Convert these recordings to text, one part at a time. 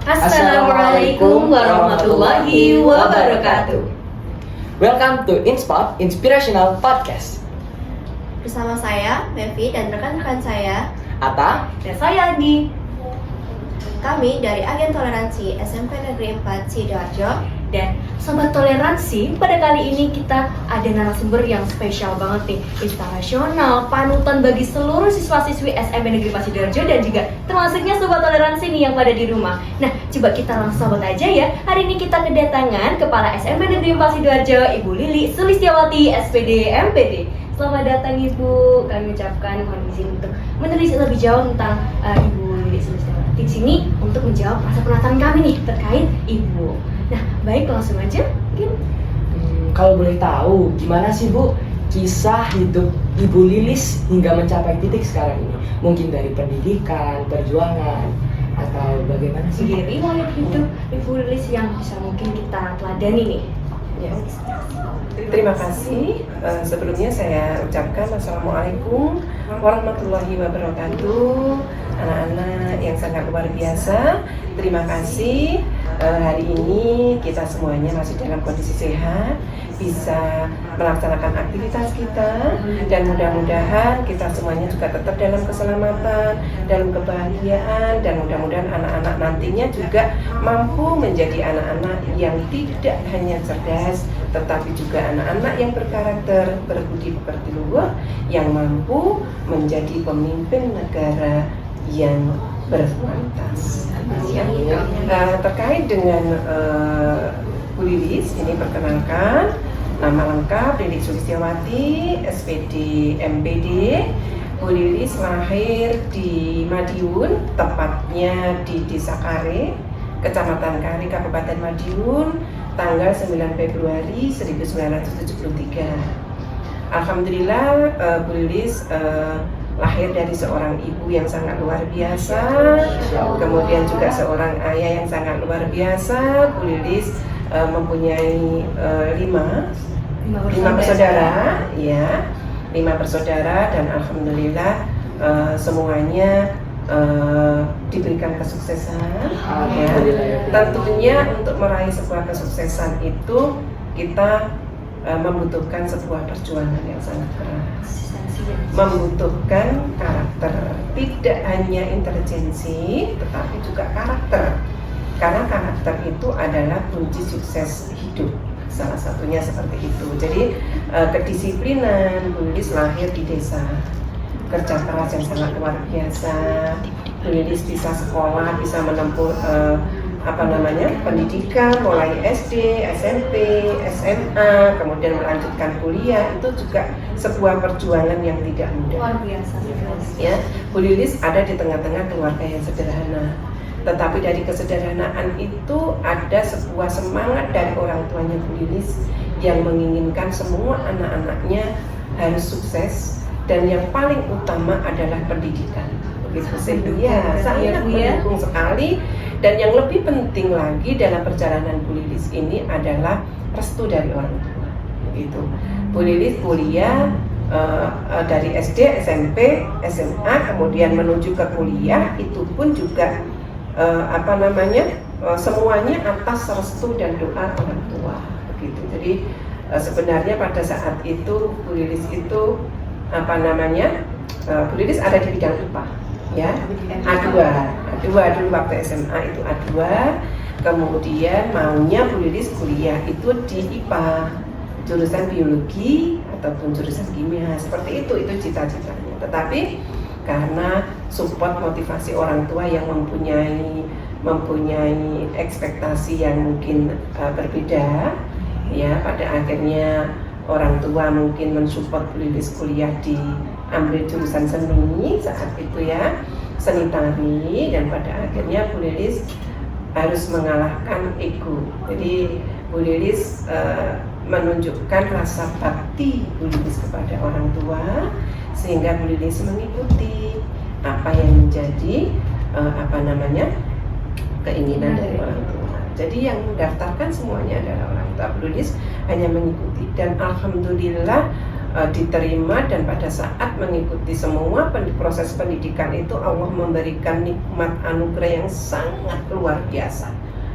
Assalamualaikum warahmatullahi wabarakatuh. Welcome to InSpot Inspirational Podcast. Bersama saya, Mevi, dan rekan-rekan saya, Atta Dan saya Adi. kami dari Agen Toleransi SMP Negeri 4 Sidoarjo. Dan Sobat Toleransi, pada kali ini kita ada narasumber yang spesial banget nih, inspirasional, panutan bagi seluruh siswa-siswi SMP Negeri 4 Sidoarjo dan juga termasuknya Sobat Toleransi nih yang pada di rumah. Nah, coba kita langsung sobat aja ya. Hari ini kita kedatangan Kepala SMP Negeri 4 Sidoarjo, Ibu Lili Sulistiawati, SPD MPD. Selamat datang Ibu. Kami ucapkan mohon izin untuk menulis lebih jauh tentang Ibu Lili Sulistiawati di sini untuk menjawab rasa penasaran kami nih terkait Ibu. Nah, baik langsung aja mungkin. Kalau boleh tahu, gimana sih Bu kisah hidup Ibu Lilis hingga mencapai titik sekarang ini? Mungkin dari pendidikan, perjuangan, atau bagaimana sih? Riwayat hidup Ibu Lilis yang bisa mungkin kita teladani nih. Ya. Terima kasih. Sebelumnya saya ucapkan Assalamualaikum warahmatullahi wabarakatuh. Anak-anak yang sangat luar biasa, terima kasih. Hari ini kita semuanya masih dalam kondisi sehat, bisa melaksanakan aktivitas kita, dan mudah-mudahan kita semuanya juga tetap dalam keselamatan, dalam kebahagiaan, dan mudah-mudahan anak-anak nantinya juga mampu menjadi anak-anak yang tidak hanya cerdas, tetapi juga anak-anak yang berkarakter, berbudi pekerti luhur, yang mampu menjadi pemimpin negara yang berkualitas. Terkait dengan Bu Lilis, ini perkenalkan nama lengkap Lili Sulistiawati, SPD MPD. Bu Lilis lahir di Madiun, tepatnya di Desa Kare, Kecamatan Kare, Kabupaten Madiun, tanggal 9 Februari 1973. Alhamdulillah, Bu Lilis lahir dari seorang ibu yang sangat luar biasa, kemudian juga seorang ayah yang sangat luar biasa. Bu Lilis mempunyai lima bersaudara, ya, 5 bersaudara, dan alhamdulillah semuanya diberikan kesuksesan. Ya. Tentunya untuk meraih sebuah kesuksesan itu kita membutuhkan sebuah perjuangan yang sangat keras, membutuhkan karakter, tidak hanya intelijensi tetapi juga karakter, karena karakter itu adalah kunci sukses hidup, salah satunya seperti itu. Jadi kedisiplinan. Bu Lilis lahir di desa, kerja keras yang sangat luar biasa. Bu Lilis bisa sekolah, bisa menempuh pendidikan mulai SD, SMP, SMA, kemudian melanjutkan kuliah. Itu juga sebuah perjuangan yang tidak mudah. Luar biasa. Ya, Bu Lilis ada di tengah-tengah keluarga yang sederhana, tetapi dari kesederhanaan itu ada sebuah semangat dari orang tuanya Bu Lilis yang menginginkan semua anak-anaknya harus sukses, dan yang paling utama adalah pendidikan. Begitu sehingga sangat mendukung sekali. Dan yang lebih penting lagi dalam perjalanan Bu Lilis ini adalah restu dari orang tua. Begitu. Bu Lilis kuliah dari SD, SMP, SMA, kemudian menuju ke kuliah, itu pun juga semuanya atas restu dan doa orang tua. Begitu. Jadi sebenarnya pada saat itu Bu Lilis itu Bu Lilis ada di bidang IPA, ya, A2 dulu waktu SMA itu A2, Kemudian maunya Bu Lilis kuliah itu di IPA, jurusan biologi ataupun jurusan kimia, seperti itu cita-citanya. Tetapi karena support motivasi orang tua yang mempunyai ekspektasi yang mungkin berbeda, ya pada akhirnya orang tua mungkin mensupport Bu Lilis kuliah di ambil jurusan seni saat itu ya, seni tari, dan pada akhirnya Bu Lilis harus mengalahkan ego. Jadi Bu Lilis menunjukkan rasa bakti Bu Lilis kepada orang tua, sehingga Bu Lilis mengikuti apa yang menjadi keinginan dari orang tua. Jadi yang mendaftarkan semuanya adalah orang tua. Bu Lilis hanya mengikuti, dan alhamdulillah diterima, dan pada saat mengikuti semua proses pendidikan itu Allah memberikan nikmat anugerah yang sangat luar biasa.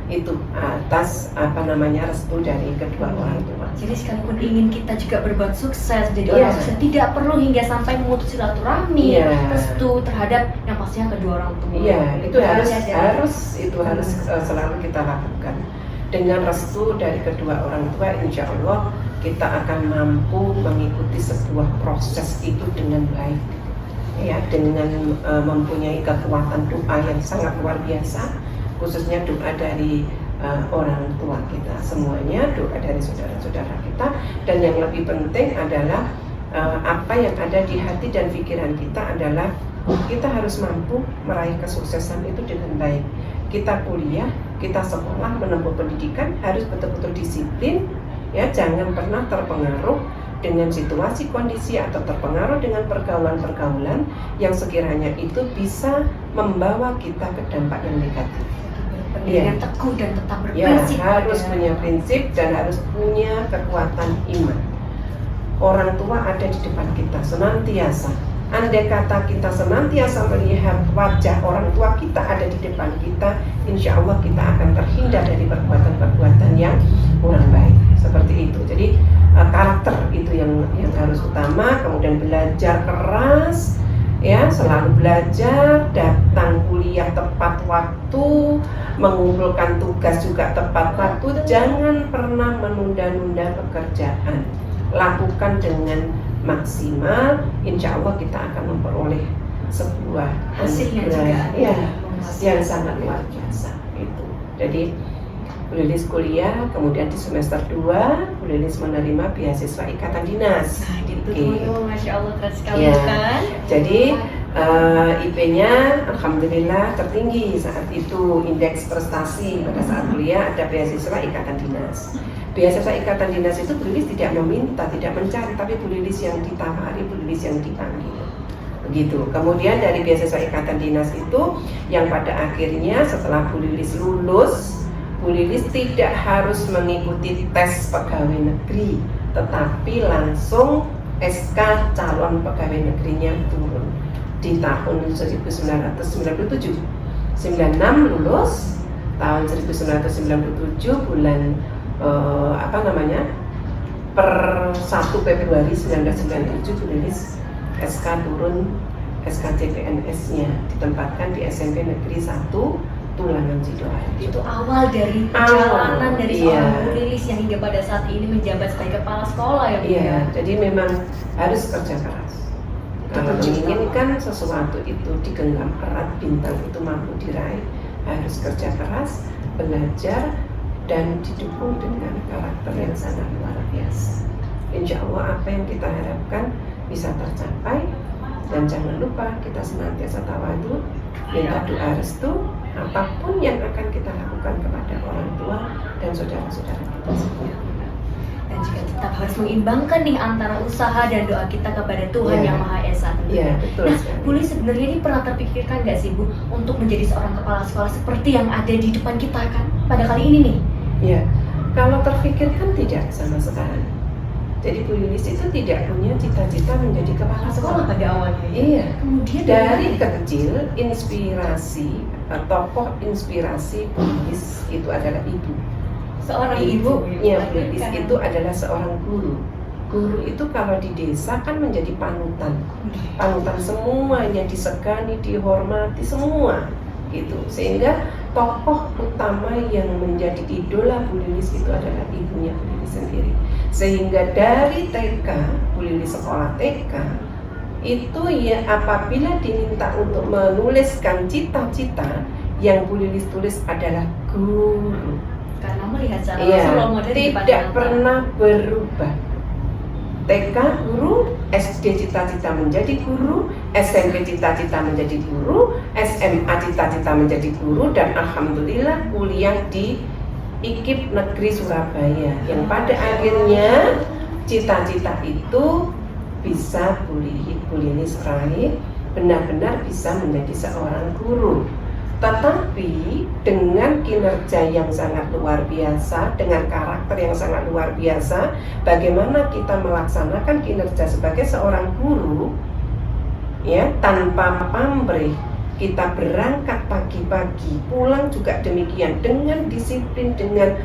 Itu atas restu dari kedua orang tua. Jadi sekalipun ingin kita juga berbuat sukses jadi orang sukses, tidak perlu hingga sampai memutus silaturahmi, restu terhadap yang pastinya kedua orang tua. Iya, itu harus selalu kita lakukan. Dengan restu dari kedua orang tua, insya Allah kita akan mampu mengikuti sebuah proses itu dengan baik, ya, dengan mempunyai kekuatan doa yang sangat luar biasa, khususnya doa dari orang tua kita, semuanya doa dari saudara-saudara kita, dan yang lebih penting adalah apa yang ada di hati dan pikiran kita adalah kita harus mampu meraih kesuksesan itu dengan baik. Kita kuliah, kita sekolah, menempuh pendidikan harus betul-betul disiplin, ya, jangan pernah terpengaruh dengan situasi kondisi atau terpengaruh dengan pergaulan-pergaulan yang sekiranya itu bisa membawa kita ke dampak yang negatif. Pendidikan teguh dan tetap berprinsip. Harus punya prinsip dan harus punya kekuatan iman. Orang tua ada di depan kita senantiasa. Andai kata kita senantiasa melihat wajah orang tua kita ada di depan kita, insya Allah kita akan terhindar dari perbuatan-perbuatan yang kurang baik. Seperti itu. Jadi karakter itu yang harus utama. Kemudian belajar keras, ya, selalu belajar, datang kuliah tepat waktu, mengumpulkan tugas juga tepat waktu, jangan pernah menunda-nunda pekerjaan. Lakukan dengan maksimal, insya Allah kita akan memperoleh sebuah hasilnya juga, ya, yang sangat luar biasa itu. Jadi Bu Lilis kuliah, kemudian di semester 2 Bu Lilis menerima beasiswa ikatan dinas. Masya Allah, keren sekali kan? Jadi IP-nya alhamdulillah tertinggi saat itu, indeks prestasi pada saat kuliah ada beasiswa ikatan dinas. Beasiswa ikatan dinas itu Bu Lilis tidak meminta, tidak mencari, tapi Bu Lilis yang ditawari, Bu Lilis yang dipanggil. Begitu. Kemudian dari beasiswa ikatan dinas itu, yang pada akhirnya setelah Bu Lilis lulus, Bu Lilis tidak harus mengikuti tes pegawai negeri, tetapi langsung SK calon pegawai negerinya turun di tahun 1997. 96 lulus, tahun 1997 bulan per 1 Februari 1997 Bu Lilis SK turun, SK CPNS-nya ditempatkan di SMP Negeri 1 Tulangan Sidoarjo. Itu awal dari perjalanan dari seorang Bu Lilis yang hingga pada saat ini menjabat sebagai kepala sekolah ya Bu. Iya, jadi memang harus kerja keras. Kalau menginginkan sesuatu itu digenggam erat, bintang itu mampu diraih, harus kerja keras, belajar, dan didukung dengan karakter yang sangat luar biasa. Insya Allah apa yang kita harapkan bisa tercapai, dan jangan lupa kita senantiasa tawadu, minta doa restu, apapun yang akan kita lakukan kepada orang tua dan saudara-saudara kita semua. Dan juga tetap harus mengimbangkan nih antara usaha dan doa kita kepada Tuhan yang Maha Esa. Iya, betul. Nah, Bu Lilis sebenarnya ini pernah terpikirkan nggak sih Bu untuk menjadi seorang kepala sekolah seperti yang ada di depan kita kan pada kali ini nih? Iya, kalau terpikirkan tidak sama sekali. Jadi Bu Lilis itu tidak punya cita-cita menjadi kepala sekolah pada awalnya. Iya. Kemudian dari kecil inspirasi, tokoh inspirasi Bu Lilis itu adalah ibu. Seorang ibunya Bu Lilis itu adalah seorang guru. Guru itu kalau di desa kan menjadi panutan semuanya, disegani, dihormati semua gitu. Sehingga tokoh utama yang menjadi idola Bu Lilis itu adalah ibunya Bu Lilis sendiri. Sehingga dari TK, Bu Lilis sekolah TK, itu ya apabila diminta untuk menuliskan cita-cita, yang Bu Lilis tulis adalah guru. Karena melihat cara Iya, role model di depan tidak mata. pernah berubah. TK guru, SD cita-cita menjadi guru, SMP cita-cita menjadi guru, SMA cita-cita menjadi guru, dan alhamdulillah kuliah di IKIP Negeri Surabaya, yang pada akhirnya cita-cita itu bisa Bu Lilis raih, benar-benar bisa menjadi seorang guru. Tetapi dengan kinerja yang sangat luar biasa, dengan karakter yang sangat luar biasa, bagaimana kita melaksanakan kinerja sebagai seorang guru, ya, tanpa pamrih. Kita berangkat pagi-pagi, pulang juga demikian, dengan disiplin, dengan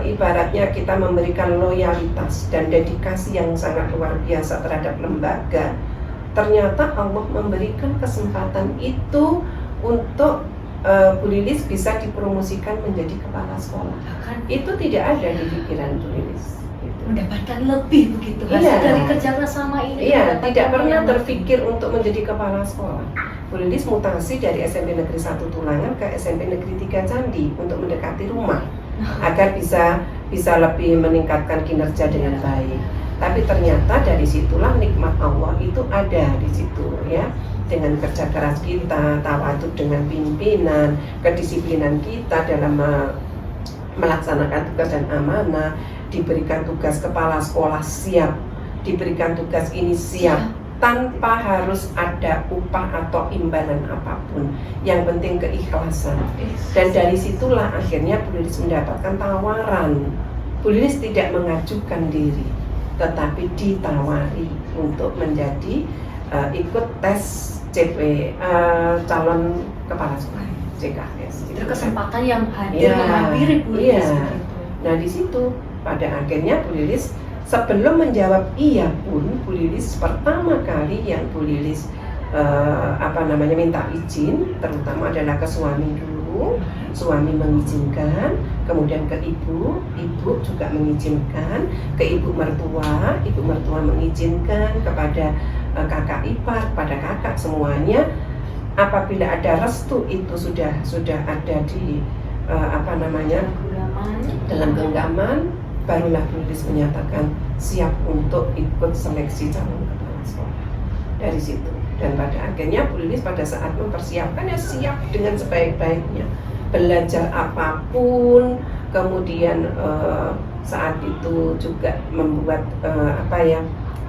ibaratnya kita memberikan loyalitas dan dedikasi yang sangat luar biasa terhadap lembaga. Ternyata Allah memberikan kesempatan itu untuk Bu Lilis bisa dipromosikan menjadi kepala sekolah. Bahkan Itu tidak ada di pikiran Bu Lilis. Gitu. mendapatkan lebih begitu hasil Iya. dari kerja keras sama ini. Iya, mendapatkan tidak pernah yang terpikir untuk menjadi kepala sekolah. Bu Lilis mutasi dari SMP Negeri 1 Tulangan ke SMP Negeri 3 Candi untuk mendekati rumah, agar bisa lebih meningkatkan kinerja dengan baik. Tapi ternyata dari situlah nikmat Allah itu ada di situ, ya. Dengan kerja keras kita, tawaduk dengan pimpinan, kedisiplinan kita dalam melaksanakan tugas dan amanah, diberikan tugas kepala sekolah siap, diberikan tugas ini siap, tanpa harus ada upah atau imbalan apapun. Yang penting keikhlasan. Dan dari situlah akhirnya Bu Lilis mendapatkan tawaran. Bu Lilis tidak mengajukan diri, tetapi ditawari untuk menjadi ikut tes calon kepala sekolah CKS. itu kesempatan yang hadir Iya, menghampiri Bu Lilis iya. begitu. Nah di situ pada akhirnya Bu Lilis sebelum menjawab iya pun, Bu Lilis pertama kali yang Bu Lilis minta izin, terutama adalah ke suami dulu. Suami mengizinkan, kemudian ke ibu juga mengizinkan, ke ibu mertua mengizinkan, kepada kakak ipar, pada kakak, semuanya. Apabila ada restu itu sudah ada di dalam genggaman, barulah Bu Lilis menyatakan siap untuk ikut seleksi calon kepala sekolah. Dari situ, dan pada akhirnya Bu Lilis pada saat mempersiapkan ya siap dengan sebaik-baiknya, belajar apapun, kemudian saat itu juga membuat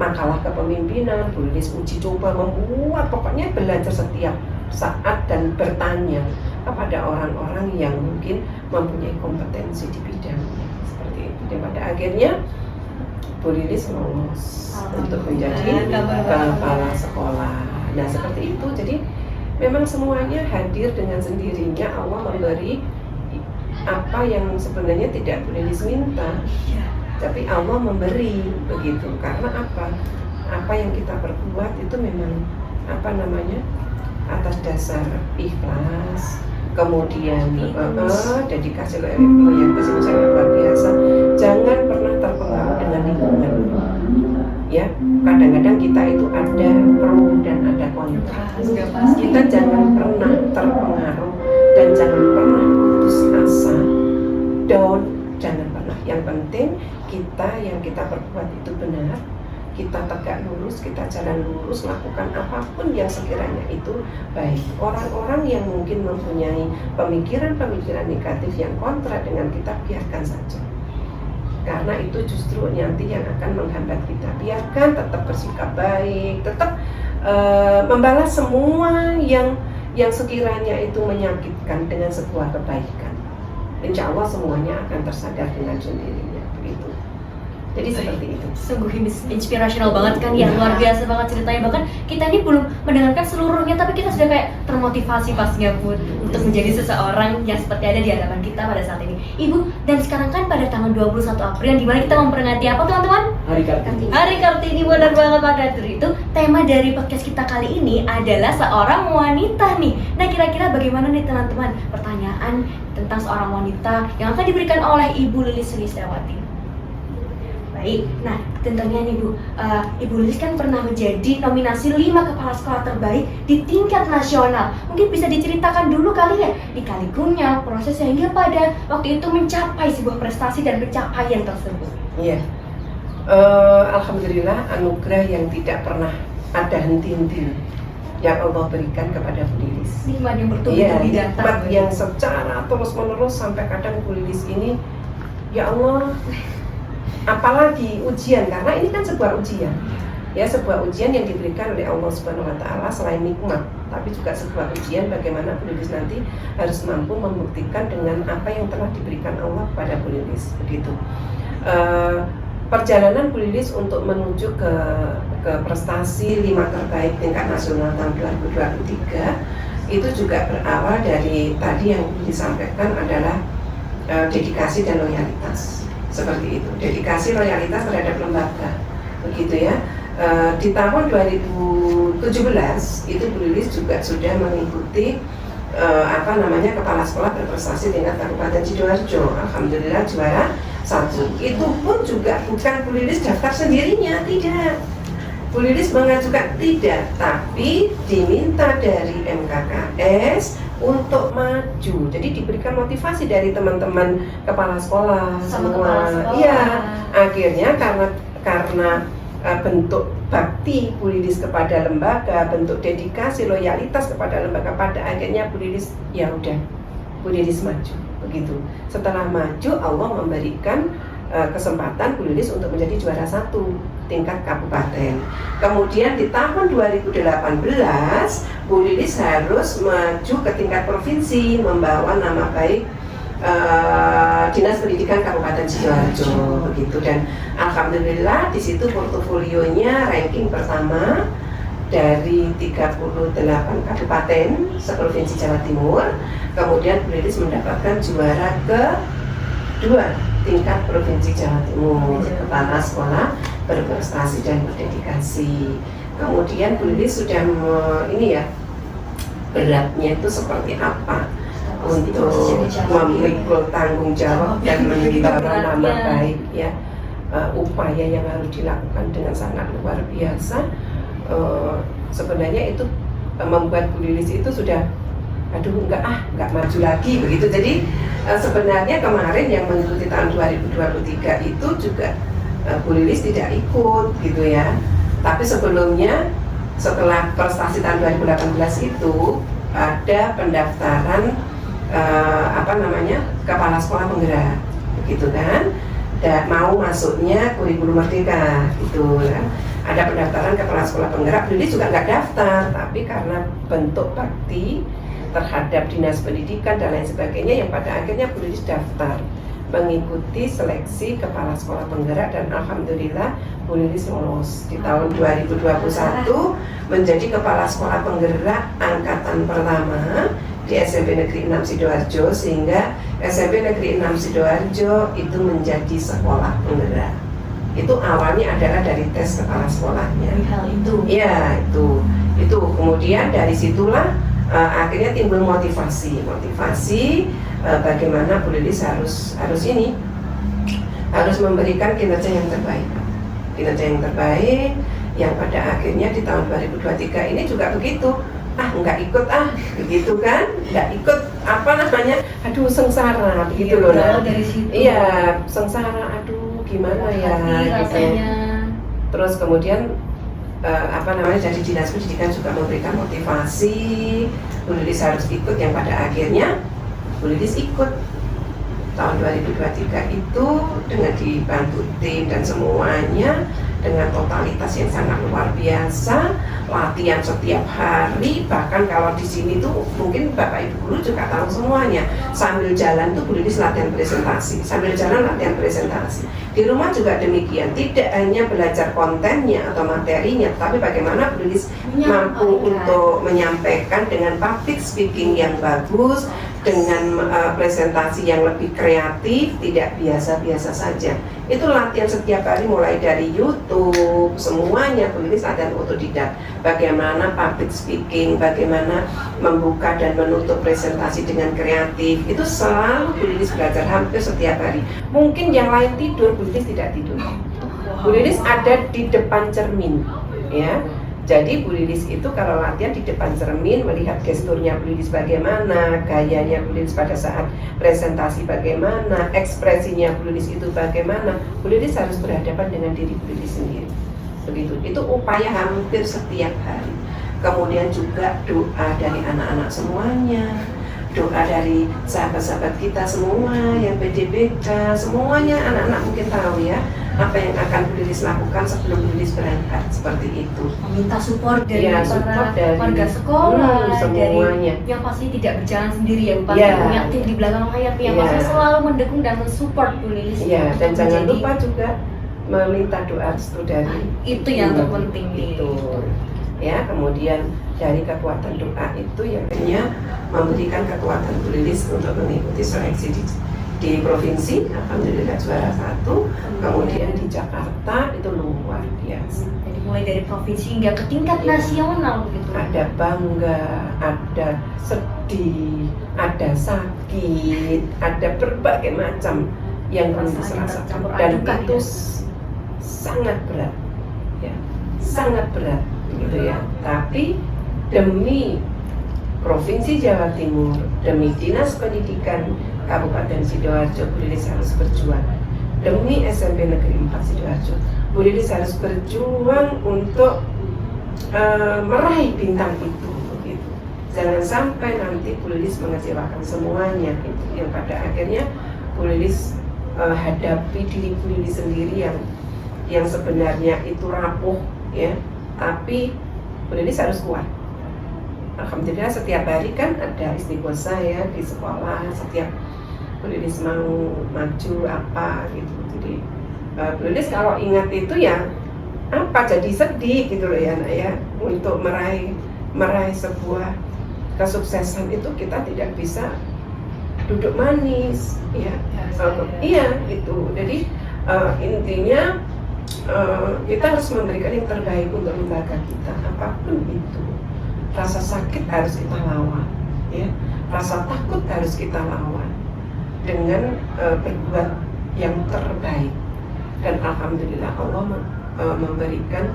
makalah kepemimpinan. Bu Lilis uji coba membuat, pokoknya belajar setiap saat dan bertanya kepada orang-orang yang mungkin mempunyai kompetensi di bidangnya, seperti itu. Dan pada akhirnya Bu Lilis lolos untuk menjadi kepala sekolah. Nah seperti itu, jadi memang semuanya hadir dengan sendirinya. Allah memberi apa yang sebenarnya tidak Bu Lilis minta, tapi Allah memberi begitu. Karena apa yang kita perbuat itu memang atas dasar ikhlas, kemudian dedikasi yang sangat luar biasa. Jangan pernah terpengaruh dengan lingkungan. Ya, kadang-kadang kita itu ada pro dan ada kontra. Kita jangan pernah terpengaruh dan jangan pernah putus asa, down, jangan pernah. Yang penting yang kita perbuat itu benar, kita tegak lurus, kita jalan lurus, lakukan apapun yang sekiranya itu baik. Orang-orang yang mungkin mempunyai pemikiran-pemikiran negatif yang kontra dengan kita, biarkan saja. Karena itu justru nanti yang akan menghambat kita. Biarkan, tetap bersikap baik, tetap membalas semua yang sekiranya itu menyakitkan dengan sebuah kebaikan. Insya Allah semuanya akan tersadar dengan sendirinya, begitu. Jadi seperti itu. Sungguh inspirational banget kan ya, luar biasa banget ceritanya. Bahkan kita ini belum mendengarkan seluruhnya, tapi kita sudah kayak termotivasi pastinya Bun untuk menjadi seseorang yang seperti ada di hadapan kita pada saat ini. Ibu, dan sekarang kan pada tanggal 21 April yang dimana kita memperingati apa teman-teman? Hari Kartini. Hari Kartini, benar banget Pak Gatur. Itu tema dari podcast kita kali ini adalah seorang wanita nih. Nah, kira-kira bagaimana nih teman-teman pertanyaan tentang seorang wanita yang akan diberikan oleh Ibu Lilis Sulistiyawati? Baik, nah tentunya nih Bu, Ibu Lilis kan pernah menjadi nominasi 5 kepala sekolah terbaik di tingkat nasional. Mungkin bisa diceritakan dulu kali ya, lika-likunya, prosesnya hingga pada waktu itu mencapai sebuah prestasi dan pencapaian tersebut. Iya. Alhamdulillah anugerah yang tidak pernah ada henti-hentinya yang Allah berikan kepada Bu Lilis. Nikmat yang Iya, bertubi-tubi datang. nikmat yang secara terus-menerus sampai kadang Bu Lilis ini, ya Allah, apalagi ujian, karena ini kan sebuah ujian. Ya, sebuah ujian yang diberikan oleh Allah Subhanahu wa taala selain nikmat, tapi juga sebuah ujian bagaimana Bu Lilis nanti harus mampu membuktikan dengan apa yang telah diberikan Allah kepada Bu Lilis, begitu. Perjalanan Bu Lilis untuk menuju ke prestasi 5 terbaik tingkat nasional tahun 2023 itu juga berawal dari tadi yang disampaikan adalah dedikasi dan loyalitas, seperti itu. Dedikasi loyalitas terhadap lembaga, begitu ya. Di tahun 2017 itu Bu Lilis juga sudah mengikuti kepala sekolah berprestasi tingkat Kabupaten Sidoarjo. Alhamdulillah juara 1. Itu pun juga bukan Bu Lilis daftar sendirinya, tidak. Bu Lilis mengajukan, tidak, tapi diminta dari MKKS untuk maju. Jadi diberikan motivasi dari teman-teman kepala sekolah Sama semua. kepala sekolah. Iya, akhirnya karena bentuk bakti Bu Lilis kepada lembaga, bentuk dedikasi loyalitas kepada lembaga, pada akhirnya Bu Lilis ya udah, Bu Lilis maju, begitu. Setelah maju, Allah memberikan kesempatan Bu Lilis untuk menjadi juara 1 tingkat kabupaten. Kemudian di tahun 2018 Bu Lilis harus maju ke tingkat provinsi, membawa nama baik Dinas Pendidikan Kabupaten Sidoarjo, begitu. Dan alhamdulillah di situ portofolionya ranking pertama dari 38 kabupaten seprovinsi Jawa Timur. Kemudian Bu Lilis mendapatkan juara ke-2 tingkat provinsi Jawa Timur, kepala sekolah berprestasi dan berdedikasi. Kemudian Bu Lilis sudah beratnya itu seperti apa untuk memikul tanggung jawab dan membawa nama baik, ya. Upaya yang harus dilakukan dengan sangat luar biasa. Sebenarnya itu membuat Bu Lilis itu sudah nggak maju lagi, begitu. Jadi sebenarnya kemarin yang mengikuti tahun 2023 itu juga Bu Lilis tidak ikut, gitu ya. Tapi sebelumnya, setelah prestasi tahun 2018 itu ada pendaftaran kepala sekolah penggerak, begitu kan. Dan mau masuknya kurikulum merdeka, gitu kan. Ada pendaftaran kepala sekolah penggerak, Bu Lilis juga nggak daftar, tapi karena bentuk bakti terhadap dinas pendidikan dan lain sebagainya, yang pada akhirnya Bu Lilis daftar mengikuti seleksi kepala sekolah penggerak, dan alhamdulillah Bu Lilis lolos di tahun 2021 menjadi kepala sekolah penggerak angkatan pertama di SMP Negeri 6 Sidoarjo, sehingga SMP Negeri 6 Sidoarjo itu menjadi sekolah penggerak. Itu awalnya adalah dari tes kepala sekolahnya. Hal itu. Ya, itu kemudian dari situlah akhirnya timbul motivasi bagaimana Bu Lilis harus memberikan kinerja yang terbaik, yang pada akhirnya di tahun 2023 ini juga begitu. Nggak ikut begitu kan, nggak ikut sengsara begitu loh. Nah, dari situ. Iya, sengsara, gimana ya gitu. Terus kemudian dari dinas pendidikan juga memberikan motivasi Bu Lilis harus ikut, yang pada akhirnya Bu Lilis ikut tahun 2023 itu dengan dibantu tim dan semuanya dengan totalitas yang sangat luar biasa, latihan setiap hari. Bahkan kalau di sini tuh mungkin Bapak Ibu guru juga tahu semuanya, sambil jalan tuh Bu Lilis latihan presentasi, di rumah juga demikian. Tidak hanya belajar kontennya atau materinya, tapi bagaimana Bu Lilis mampu untuk menyampaikan dengan public speaking yang bagus, dengan presentasi yang lebih kreatif, tidak biasa-biasa saja. Itu latihan setiap hari mulai dari YouTube, semuanya Bu Lilis ada otodidak. Bagaimana public speaking, bagaimana membuka dan menutup presentasi dengan kreatif, itu selalu Bu Lilis belajar hampir setiap hari. Mungkin yang lain tidur, Bu Lilis tidak tidur. Bu Lilis ada di depan cermin, ya. Jadi Bu Lilis itu kalau latihan di depan cermin, melihat gesturnya Bu Lilis bagaimana, gayanya Bu Lilis pada saat presentasi bagaimana, ekspresinya Bu Lilis itu bagaimana. Bu Lilis harus berhadapan dengan diri Bu Lilis sendiri. Begitu. Itu upaya hampir setiap hari. Kemudian juga doa dari anak-anak semuanya, doa dari sahabat-sahabat kita semua yang PDBK, semuanya anak-anak mungkin tahu ya apa yang akan Bu Lilis lakukan sebelum Bu Lilis berangkat, seperti itu. Meminta support dari Ya, para support dari warga sekolah, semuanya. dari yang pasti tidak berjalan sendiri ya, pasti Ya. punya tim di belakang layar yang Ya. pasti selalu mendukung dan mensupport Bu Lilis. Ya, dan jangan Jadi, lupa juga meminta doa restu dari itu yang terpenting nih. itu. Ya, kemudian dari kekuatan doa itu yang akhirnya memberikan kekuatan Bu Lilis untuk mengikuti seleksi di provinsi, alhamdulillah juara 1, kemudian di Jakarta itu luar biasa. Jadi mulai dari provinsi hingga ke tingkat nasional gitu. Ada bangga, ada sedih, ada sakit, ada berbagai macam yang Rasanya Lilis rasakan, tercampur dan adukan itu ya. sangat berat, ya, sangat berat, gitu ya. Tapi demi Provinsi Jawa Timur, demi Dinas Pendidikan Kabupaten Sidoarjo, Bu Lilis harus berjuang. Demi SMP Negeri 4 Sidoarjo, Bu Lilis harus berjuang untuk meraih bintang itu. Begitu. Jangan sampai nanti Bu Lilis mengecewakan semuanya. Itu yang pada akhirnya Bu Lilis hadapi diri Bu Lilis sendiri yang sebenarnya itu rapuh, ya. Tapi Bu Lilis harus kuat. Alhamdulillah setiap hari kan ada istighosah ya di sekolah, setiap Bu Lilis mau maju apa gitu. Jadi Bu Lilis kalau ingat itu ya apa jadi sedih gitu loh ya, Nak, ya. Untuk meraih sebuah kesuksesan itu kita tidak bisa duduk manis, ya. Iya gitu. Jadi intinya kita harus memberikan yang terbaik untuk lembaga kita, apapun itu. Rasa sakit harus kita lawan, ya. Rasa takut harus kita lawan dengan berbuat yang terbaik. Dan alhamdulillah Allah memberikan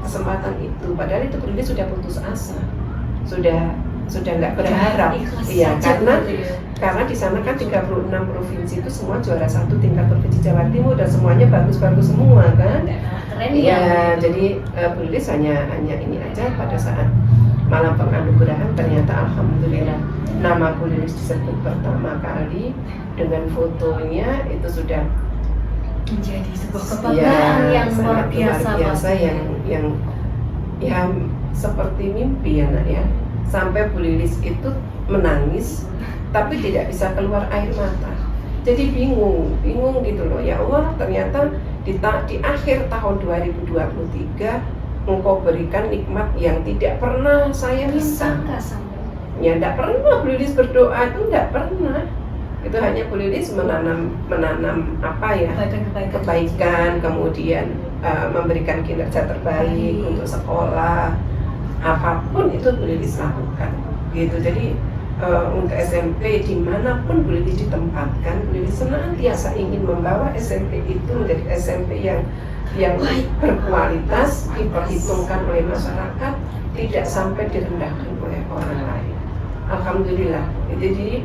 kesempatan itu. Padahal itu Bu Lilis sudah putus asa, sudah nggak berharap, iya, karena di sana kan 36 provinsi itu semua juara 1 tingkat provinsi Jawa Timur dan semuanya bagus-bagus semua kan. Keren Iya, jadi Bu Lilis hanya ini aja pada saat malam penganugerahan ternyata alhamdulillah nama Bu Lilis disebut pertama kali dengan fotonya itu sudah menjadi sebuah kebanggaan yang luar biasa, yang seperti mimpi ya, Nak, ya. Sampai Bu Lilis itu menangis tapi tidak bisa keluar air mata. Jadi bingung gitu loh. Ya Allah, ternyata di akhir tahun 2023 Engkau berikan nikmat yang tidak pernah saya minta. Ya, tidak pernah Bu Lilis berdoa itu, tidak pernah. Itu hanya Bu Lilis menanam apa ya, kebaikan, kemudian memberikan kinerja terbaik untuk sekolah, apapun itu Bu Lilis lakukan. Gitu. Jadi untuk SMP dimanapun Bu Lilis ditempatkan, Bu Lilis senantiasa ingin membawa SMP itu menjadi SMP yang berkualitas, diperhitungkan oleh masyarakat, tidak sampai direndahkan oleh orang lain. Alhamdulillah. Jadi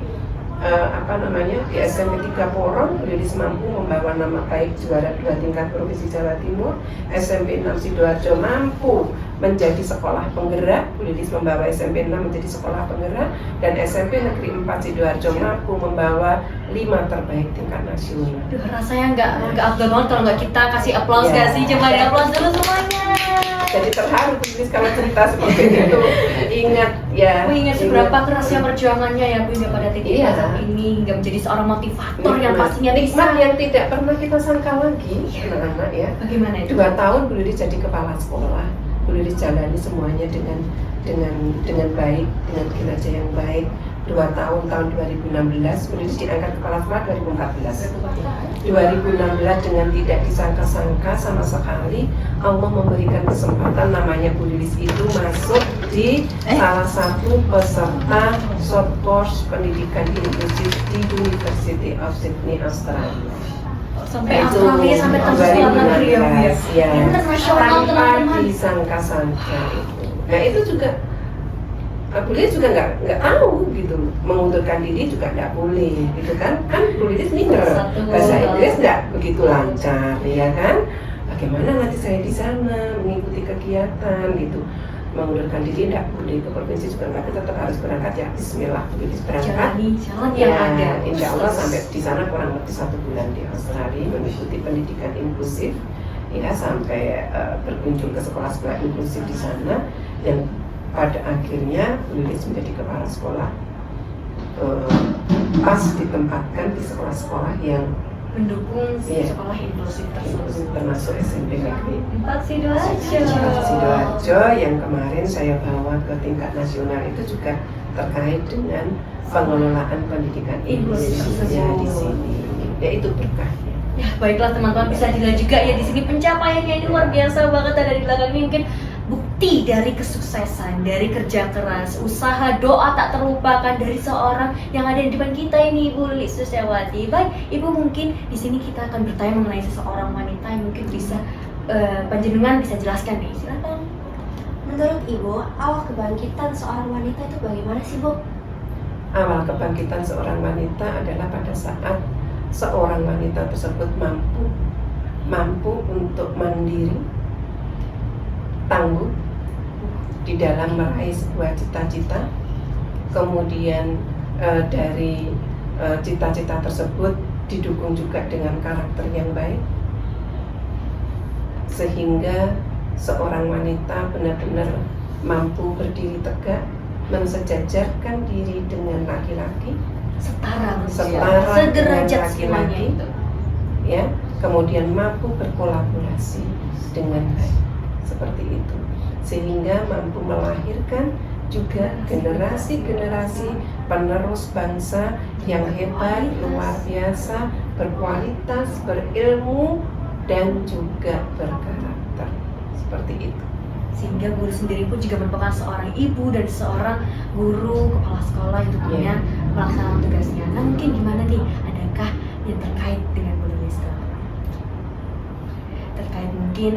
di SMP 3 Porong Bu Lilis mampu membawa nama baik juara 2 tingkat provinsi Jawa Timur. SMP 6 Sidoarjo mampu menjadi sekolah penggerak. Bu Lilis membawa SMP 6 menjadi sekolah penggerak, dan SMP Negeri 4 Sidoarjo mampu membawa 5 terbaik tingkat nasional. Duh, rasanya nggak afdol banget kalau nggak kita kasih aplaus nggak sih? Coba di aplaus dulu semuanya. Jadi terharu Bu Lilis kalau cerita seperti itu. Ingat ya. Mengingat seberapa kerasnya perjuangannya ya Bu hingga pada titik saat ini, hingga menjadi seorang motivator yang pastinya bisa. Nikmat yang tidak pernah kita sangka lagi, anak-anak ya. Bagaimana itu? 2 tahun Bu Lilis jadi kepala sekolah. Bu Lilis jalani semuanya dengan baik, dengan kinerja yang baik. 2 tahun, tahun 2016, Bu Lilis diangkat kepala sekolah 2014. 2016 dengan tidak disangka-sangka sama sekali Allah memberikan kesempatan namanya Bu Lilis itu masuk di salah satu peserta short course pendidikan inklusif di University of Sydney, Australia. Sampai Itu Australia, sampai tembus luar negeri ya, Bu ya. 2016, ya. Internasional, Tanpa teman-teman. disangka-sangka itu. Nah itu juga Bu Lilis juga nggak tahu gitu, mengundurkan diri juga nggak boleh gitu kan Bu Lilis minder, bahasa Inggris nggak begitu lancar ya kan, bagaimana nanti saya di sana mengikuti kegiatan gitu, mengundurkan diri nggak boleh, ke provinsi juga nggak, tetap harus berangkat ya, Bismillah Bu Lilis berangkat. Jalani jalan yang ada. Insya Allah sampai di sana kurang lebih 1 bulan di Australia mengikuti pendidikan inklusif ya, sampai berkunjung ke sekolah-sekolah inklusif di sana, dan pada akhirnya Bu Lilis menjadi kepala sekolah, pas ditempatkan di sekolah-sekolah yang Mendukung Iya. sekolah inklusif tersebut. termasuk SMP Negeri 4 Sidoarjo. Sidoarjo yang kemarin saya bawa ke tingkat nasional itu juga terkait dengan pengelolaan pendidikan Inklusif inklusifnya di tersebut. sini, yaitu berkahnya. Ya baiklah teman-teman, bisa dilihat juga ya di sini pencapaiannya ini luar biasa banget. Ada di belakang ini mungkin bukti dari kesuksesan, dari kerja keras, usaha, doa tak terlupakan dari seorang yang ada di depan kita ini, Ibu Lilis Susiawati. Baik, Ibu, mungkin di sini kita akan bertanya mengenai seseorang wanita yang mungkin bisa panjenengan bisa jelaskan nih. Silakan. Menurut Ibu, awal kebangkitan seorang wanita itu bagaimana sih, Bu? Awal kebangkitan seorang wanita adalah pada saat seorang wanita tersebut mampu untuk mandiri, tangguh di dalam meraih sebuah cita-cita, kemudian dari cita-cita tersebut didukung juga dengan karakter yang baik, sehingga seorang wanita benar-benar mampu berdiri tegak, mensejajarkan diri dengan laki-laki, Setara, setara sederajat dengan semuanya laki-laki, itu. ya, kemudian mampu berkolaborasi dengan baik, seperti itu, sehingga mampu melahirkan juga generasi-generasi penerus bangsa yang hebat, luar biasa, berkualitas, berilmu, dan juga berkarakter, seperti itu. Sehingga guru sendiri pun juga merupakan seorang ibu dan seorang guru kepala sekolah yang tentunya melaksanakan tugasnya. Nah mungkin gimana nih, adakah yang terkait dengan Bu Lilis? Terkait mungkin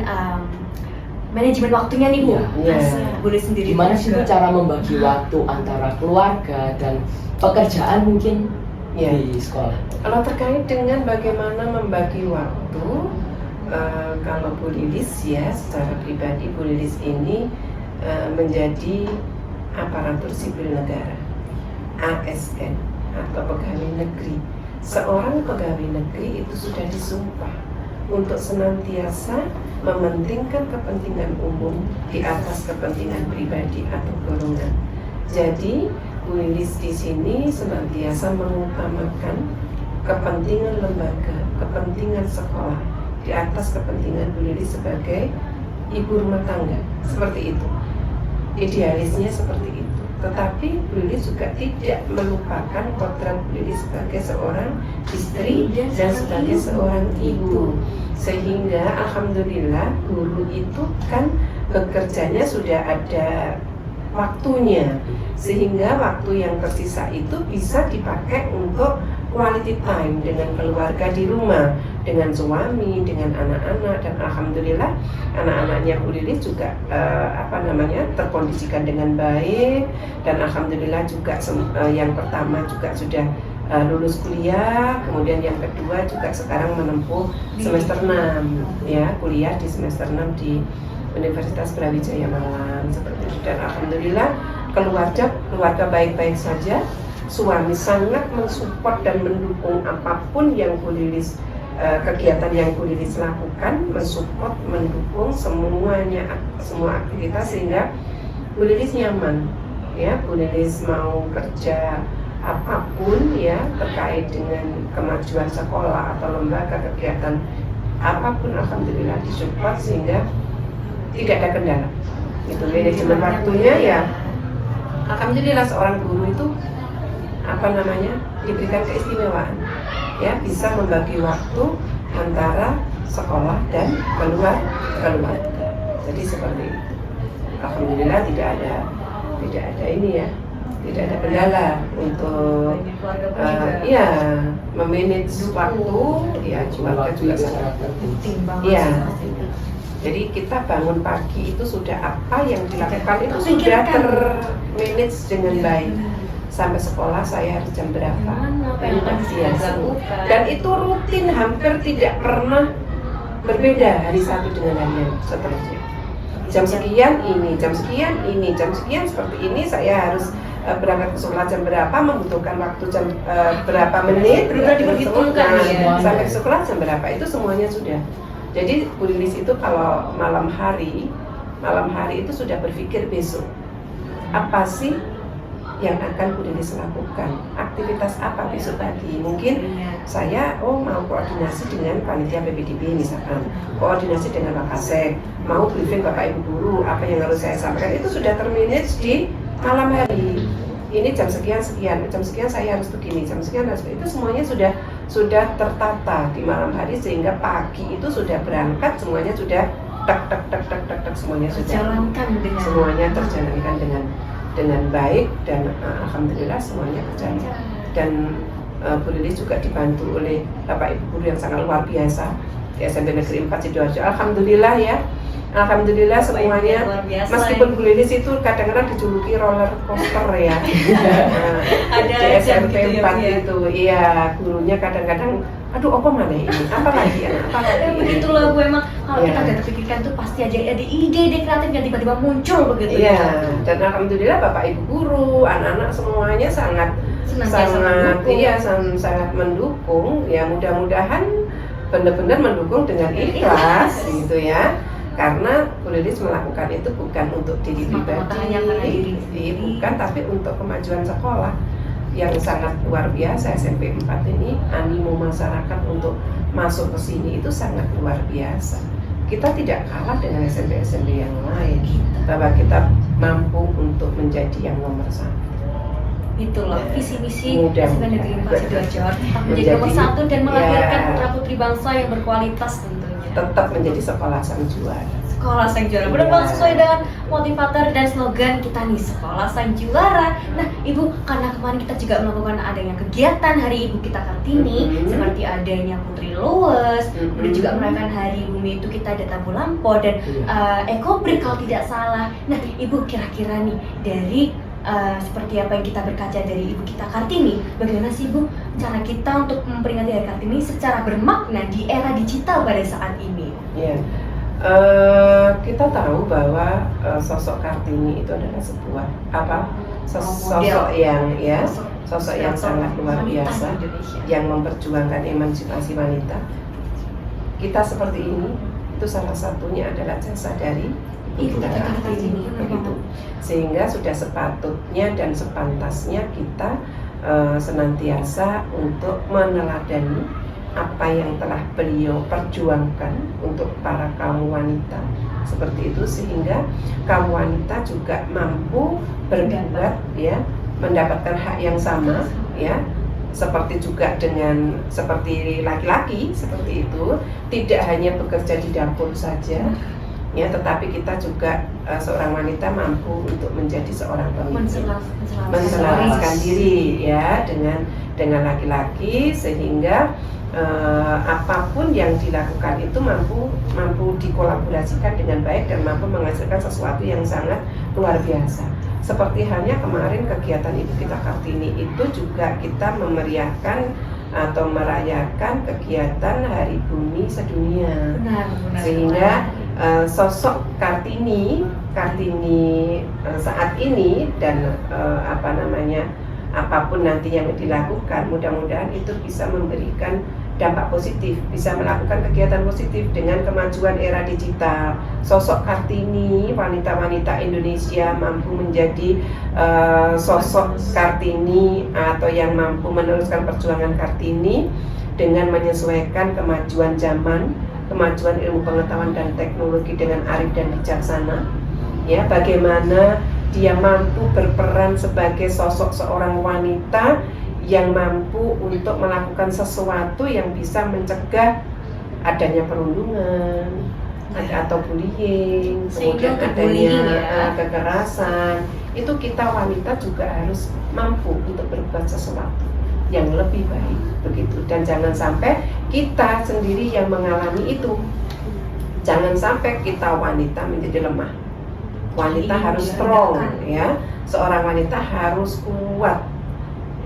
manajemen waktunya nih Bu. Iya. Bu Lilis sendiri Gimana sih Bu juga. cara membagi waktu antara keluarga dan pekerjaan mungkin Ya. di sekolah? Kalau terkait dengan bagaimana membagi waktu, kalau Bu Lilis ya secara pribadi, Bu Lilis ini menjadi aparatur sipil negara, ASN atau pegawai negeri. Seorang pegawai negeri itu sudah disumpah untuk senantiasa mementingkan kepentingan umum di atas kepentingan pribadi atau golongan. Jadi Bu Lilis di sini senantiasa mengutamakan kepentingan lembaga, kepentingan sekolah di atas kepentingan Bu Lilis sebagai ibu rumah tangga, seperti itu. Idealisnya seperti itu. Tetapi Bu Lilis juga tidak melupakan kodrat Bu Lilis sebagai seorang istri dan sebagai seorang ibu. Sehingga alhamdulillah guru itu kan bekerjanya sudah ada waktunya, sehingga waktu yang tersisa itu bisa dipakai untuk quality time dengan keluarga di rumah, dengan suami, dengan anak-anak, dan alhamdulillah anak-anaknya Bu Lilis juga terkondisikan dengan baik, dan alhamdulillah juga yang pertama juga sudah lulus kuliah, kemudian yang kedua juga sekarang menempuh semester 6 ya, kuliah di semester 6 di Universitas Brawijaya Malang, seperti itu. Dan alhamdulillah keluarga baik-baik saja. Suami sangat mensupport dan mendukung apapun yang Bu Lilis, kegiatan yang Bu Lilis lakukan, mensupport, mendukung semuanya, semua aktivitas, sehingga Bu Lilis nyaman ya. Bu Lilis mau kerja apapun ya terkait dengan kemajuan sekolah atau lembaga kegiatan apapun, alhamdulillah disupport, sehingga tidak ada kendala. Itu manajemen waktunya ya. Alhamdulillah seorang guru itu diberikan keistimewaan, ya, bisa membagi waktu antara sekolah dan keluarga. Jadi seperti itu. Alhamdulillah tidak ada ini ya, tidak ada kendala untuk memanage waktu, ya keluarga juga sangat penting banget. Iya. sih, pasti. Jadi kita bangun pagi itu sudah apa yang dilakukan itu sudah Terpikirkan. termanage dengan baik. Sampai sekolah saya harus jam berapa? Apa yang akan Iya, dilakukan? dan itu rutin, hampir tidak pernah berbeda hari satu dengan hari yang seterusnya. Jam sekian ini, jam sekian ini, jam sekian seperti ini saya harus berangkat ke sekolah jam berapa, membutuhkan waktu jam berapa menit, Benar-benar diperhitungkan, ya. sampai ke sekolah jam berapa, itu semuanya sudah. Jadi Bu Lilis itu kalau malam hari itu sudah berpikir besok apa sih yang akan Bu Lilis lakukan, aktivitas apa besok pagi. Mungkin saya mau koordinasi dengan panitia PPDB misalkan, koordinasi dengan Wakasek, mau briefing Bapak Ibu Guru, apa yang harus saya sampaikan, itu sudah termanage di malam hari. Ini jam sekian saya harus begini, jam sekian harus begini. Itu semuanya sudah tertata di malam hari, sehingga pagi itu sudah berangkat, semuanya sudah tak semuanya sudah semuanya terjalankan dengan baik, dan alhamdulillah semuanya berjalan. Dan Bu Lilis juga dibantu oleh Bapak Ibu Guru yang sangat luar biasa di SMP Negeri 4 Sidoarjo. Alhamdulillah ya. Alhamdulillah semuanya, meskipun Bu Lilis itu kadang-kadang dijuluki roller coaster ya. Ada di SMP gitu 4 ya, itu, iya, gurunya kadang-kadang, aduh apa mana ini, apa lagi ya, apa lagi. Begitulah Bu, emang kalau Iya. kita udah terpikirkan tuh pasti ada ide kreatif yang tiba-tiba muncul begitu. Iya, dan alhamdulillah Bapak Ibu Guru, anak-anak semuanya sangat mendukung. Ya, mudah-mudahan benar-benar mendukung dengan ikhlas gitu ya. Karena Bu Lilis melakukan itu bukan untuk diri pribadi, bukan, tapi untuk kemajuan sekolah yang sangat luar biasa. SMP 4 ini animo masyarakat untuk masuk ke sini itu sangat luar biasa. Kita tidak kalah dengan SMP-SMP yang lain, bahwa kita mampu untuk menjadi yang nomor 1. Itulah visi misi Mudah. SMP Negeri 4 Sidoarjo menjadi nomor 1 dan melahirkan putra-putri bangsa yang berkualitas tentunya. Tetap menjadi sekolah sang juara. Sekolah sang juara, benar banget, sesuai dengan motivator dan slogan kita nih, sekolah sang juara. Nah Ibu, karena kemarin kita juga melakukan adanya kegiatan Hari Ibu kita Kartini, seperti adanya Putri Luwes, kemudian juga merayakan Hari Bumi itu kita ada Tabu Lampau dan Ekobrik kalau tidak salah. Nah Ibu, kira-kira nih dari seperti apa yang kita berkaca dari Ibu kita Kartini, bagaimana sih Bu cara kita untuk memperingati Hari Kartini secara bermakna di era digital pada saat ini? Ya, kita tahu bahwa sosok Kartini itu adalah sebuah sosok yang sangat luar biasa, yang memperjuangkan emansipasi wanita. Kita seperti ini itu salah satunya adalah jasa dari Ibu kita Kartini, begitu. Sehingga sudah sepatutnya dan sepantasnya kita senantiasa untuk meneladani apa yang telah beliau perjuangkan untuk para kaum wanita seperti itu, sehingga kaum wanita juga mampu berbuat, ya, mendapatkan hak yang sama, ya, seperti juga dengan seperti laki-laki seperti itu, tidak hanya bekerja di dapur saja, ya, tetapi kita juga seorang wanita mampu untuk menjadi seorang pemimpin, menselaraskan diri, ya, dengan laki-laki, sehingga apapun yang dilakukan itu mampu dikolaborasikan dengan baik dan mampu menghasilkan sesuatu yang sangat luar biasa. Seperti halnya kemarin kegiatan Ibu kita Kartini itu juga kita memeriahkan atau merayakan kegiatan Hari Bumi Sedunia. Benar. Sehingga sosok Kartini saat ini dan apapun nanti yang dilakukan, mudah-mudahan itu bisa memberikan dampak positif, bisa melakukan kegiatan positif dengan kemajuan era digital. Sosok Kartini, wanita-wanita Indonesia mampu menjadi sosok Kartini atau yang mampu meneruskan perjuangan Kartini dengan menyesuaikan kemajuan zaman, kemajuan ilmu pengetahuan dan teknologi dengan arif dan bijaksana. Ya, bagaimana dia mampu berperan sebagai sosok seorang wanita yang mampu untuk melakukan sesuatu yang bisa mencegah adanya perundungan atau bullying, kemudian adanya kekerasan. Itu kita wanita juga harus mampu untuk berbuat sesuatu yang lebih baik begitu. Dan jangan sampai kita sendiri yang mengalami itu. Jangan sampai kita wanita menjadi lemah. Wanita harus strong, ya. Seorang wanita harus kuat,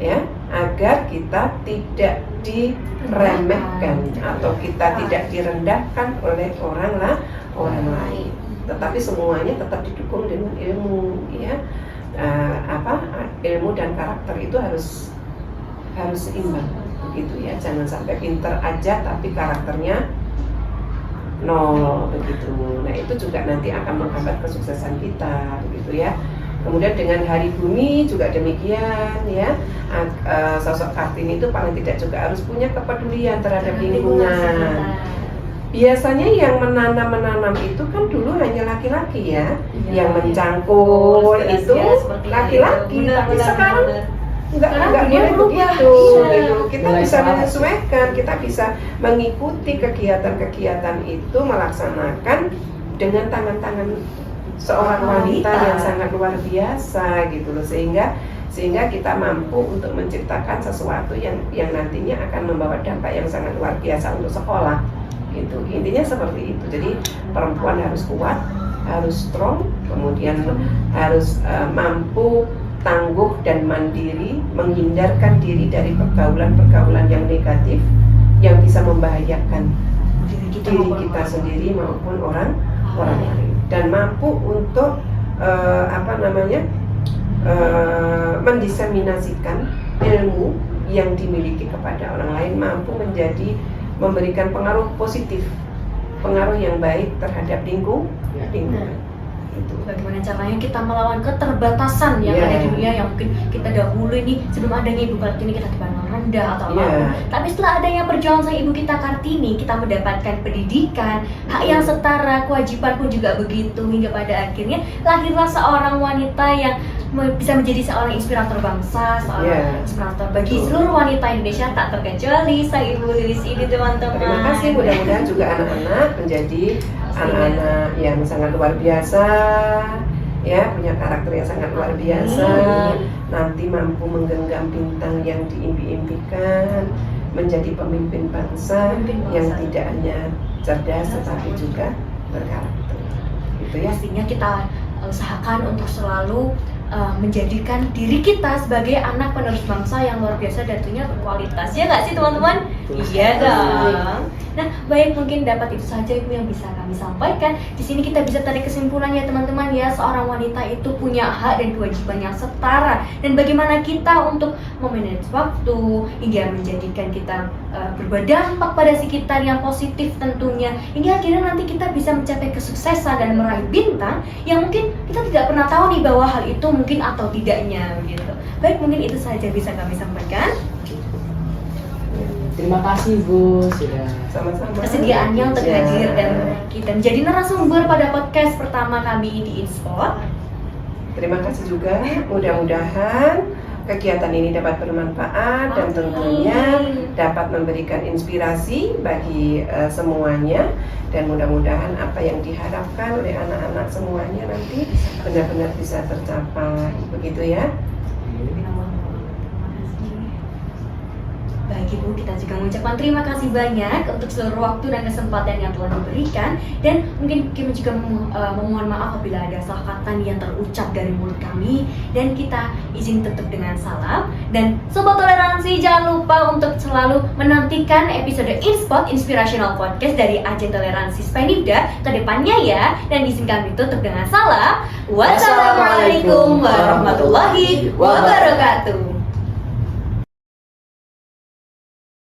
ya, agar kita tidak diremehkan atau kita tidak direndahkan oleh orang lain. Tetapi semuanya tetap didukung dengan ilmu, ya. Ilmu dan karakter itu harus seimbang, begitu ya. Jangan sampai pinter aja tapi karakternya nol, begitu. Nah, itu juga nanti akan menghambat kesuksesan kita, begitu ya. Kemudian dengan Hari Bumi juga demikian, ya. Sosok Kartini itu paling tidak juga harus punya kepedulian terhadap lingkungan. Biasanya yang menanam itu kan dulu hanya laki-laki, ya. Yang mencangkul itu laki-laki, tapi sekarang enggak boleh begitu. Kita bisa menyesuaikan, kita bisa mengikuti kegiatan-kegiatan itu, melaksanakan dengan tangan-tangan seorang wanita yang sangat luar biasa gitu loh, sehingga kita mampu untuk menciptakan sesuatu yang nantinya akan membawa dampak yang sangat luar biasa untuk sekolah gitu. Intinya seperti itu. Jadi perempuan harus kuat, harus strong, kemudian harus mampu tangguh dan mandiri, menghindarkan diri dari pergaulan-pergaulan yang negatif yang bisa membahayakan diri kita sendiri maupun orang lain, dan mampu untuk mendiseminasikan ilmu yang dimiliki kepada orang lain, mampu memberikan pengaruh positif, pengaruh yang baik terhadap lingkungan. Bagaimana caranya kita melawan keterbatasan yang ada di dunia, yang mungkin kita dahulu ini sebelum adanya Ibu Kartini kita dipandang rendah atau apa. Tapi setelah adanya perjuangan sang Ibu kita Kartini, kita mendapatkan pendidikan, hak yang setara, kewajiban pun juga begitu, hingga pada akhirnya lahirlah seorang wanita yang bisa menjadi seorang inspirator bangsa, seorang inspirator bagi seluruh wanita Indonesia, tak terkecuali sang Ibu Lilis ini, teman-teman. Terima kasih, mudah-mudahan juga anak-anak menjadi anak-anak yang sangat luar biasa, ya, punya karakter yang sangat luar biasa, nanti mampu menggenggam bintang yang diimpi-impikan, menjadi pemimpin bangsa yang tidak hanya cerdas tetapi juga berkarakter. Gitu ya. Pastinya kita usahakan untuk selalu menjadikan diri kita sebagai anak penerus bangsa yang luar biasa dan tentunya berkualitas, ya nggak sih teman-teman? Iya dong. Nah, baik, mungkin dapat itu saja Ibu yang bisa kami sampaikan. Di sini kita bisa tarik kesimpulannya teman-teman, ya, seorang wanita itu punya hak dan kewajiban yang setara, dan bagaimana kita untuk memanage waktu hingga menjadikan kita berbuat dampak pada sekitar yang positif tentunya, hingga akhirnya nanti kita bisa mencapai kesuksesan dan meraih bintang yang mungkin kita tidak pernah tahu nih bahwa hal itu mungkin atau tidaknya gitu. Baik, mungkin itu saja bisa kami sampaikan. Terima kasih Bu sudah sama-sama kesediaannya untuk hadir dan kita menjadi narasumber pada podcast pertama kami di InSpot. Terima kasih juga, mudah-mudahan kegiatan ini dapat bermanfaat dan tentunya dapat memberikan inspirasi bagi semuanya, dan mudah-mudahan apa yang diharapkan oleh anak-anak semuanya nanti benar-benar bisa tercapai, begitu ya. Baik Ibu, kita juga mengucapkan terima kasih banyak untuk seluruh waktu dan kesempatan yang telah diberikan, dan mungkin kami juga memohon maaf apabila ada salah kata yang terucap dari mulut kami, dan kita izin tutup dengan salam. Dan Sobat Toleransi, jangan lupa untuk selalu menantikan episode InSpot Inspirational Podcast dari Agen Toleransi Spenivda ke depannya, ya. Dan izin kami tutup dengan salam. Wassalamualaikum warahmatullahi wabarakatuh.